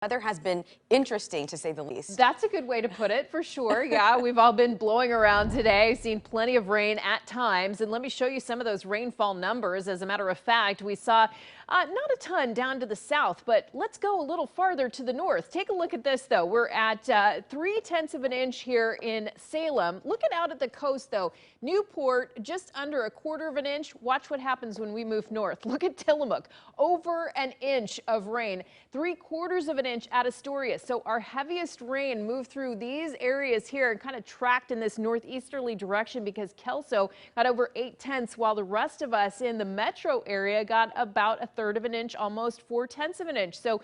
Weather has been interesting, to say the least. That's a good way to put it, for sure. Yeah, we've all been blowing around today, seen plenty of rain at times. And let me show you some of those rainfall numbers. As a matter of fact, we saw not a ton down to the south, but let's go a little farther to the north. Take a look at this, though. We're at 0.3 of an inch here in Salem. Looking out at the coast, though, Newport just under 1/4 of an inch. Watch what happens when we move north. Look at Tillamook, over an inch of rain, 3/4 of an inch at Astoria. So our heaviest rain moved through these areas here and kind of tracked in this northeasterly direction because Kelso got over 0.8, while the rest of us in the metro area got about 1/3 of an inch, almost 4/10 of an inch. So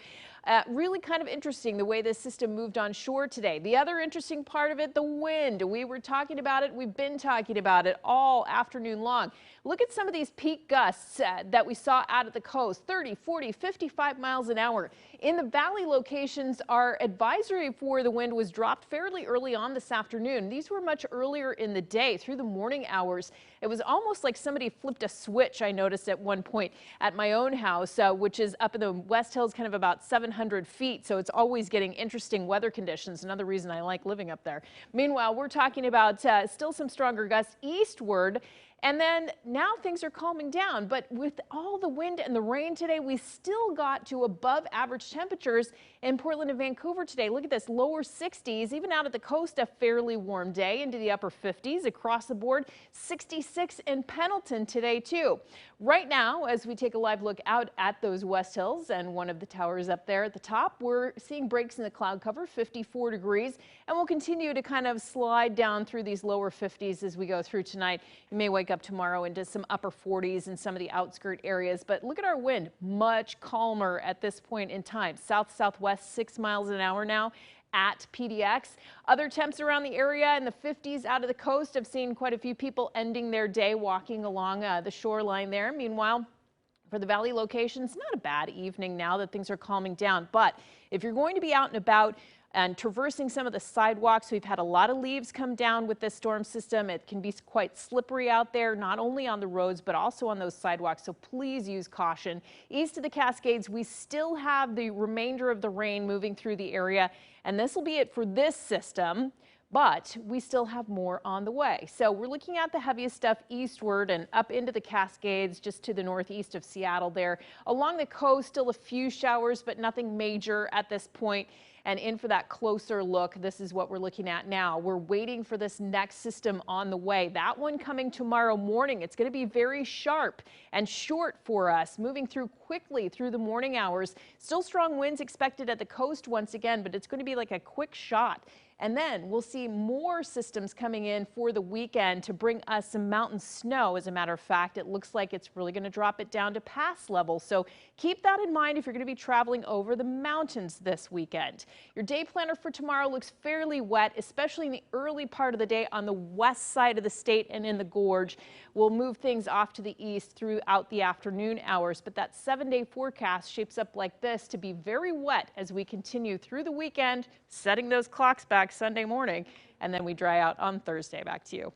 really kind of interesting the way this system moved on shore today. The other interesting part of it, the wind. We were talking about it. We've been talking about it all afternoon long. Look at some of these peak gusts that we saw out at the coast, 30, 40, 55 miles an hour. In the valley locations, our advisory for the wind was dropped fairly early on this afternoon. These were much earlier in the day through the morning hours. It was almost like somebody flipped a switch, I noticed at one point at my own house, which is up in the West Hills, kind of about 700 feet. So it's always getting interesting weather conditions. Another reason I like living up there. Meanwhile, we're talking about still some stronger gusts eastward. And then now things are calming down, but with all the wind and the rain today, we still got to above average temperatures in Portland and Vancouver today. Look at this, lower 60s, even out at the coast, a fairly warm day into the upper 50s across the board, 66 in Pendleton today too. Right now, as we take a live look out at those West Hills and one of the towers up there at the top, we're seeing breaks in the cloud cover, 54 degrees, and we'll continue to kind of slide down through these lower 50s as we go through tonight. You may wake up tomorrow into some upper 40s in some of the outskirt areas, but look at our wind, much calmer at this point in time. South-southwest, 6 miles an hour now at PDX. Other temps around the area in the 50s out of the coast. I've seen quite a few people ending their day walking along the shoreline there. Meanwhile, for the valley locations, not a bad evening now that things are calming down. But if you're going to be out and about and traversing some of the sidewalks, we've had a lot of leaves come down with this storm system. It can be quite slippery out there, not only on the roads, but also on those sidewalks. So please use caution. East of the Cascades, we still have the remainder of the rain moving through the area. And this will be it for this system. But we still have more on the way. So we're looking at the heaviest stuff eastward and up into the Cascades, just to the northeast of Seattle there. Along the coast, still a few showers, but nothing major at this point. And in for that closer look, this is what we're looking at now. We're waiting for this next system on the way. That one coming tomorrow morning. It's going to be very sharp and short for us, moving through quickly through the morning hours. Still strong winds expected at the coast once again, but it's going to be like a quick shot. And then we'll see more systems coming in for the weekend to bring us some mountain snow. As a matter of fact, it looks like it's really going to drop it down to pass level. So keep that in mind if you're going to be traveling over the mountains this weekend. Your day planner for tomorrow looks fairly wet, especially in the early part of the day on the west side of the state and in the gorge. We'll move things off to the east throughout the afternoon hours, but that 7-day forecast shapes up like this to be very wet as we continue through the weekend, setting those clocks back Sunday morning, and then we dry out on Thursday. Back to you.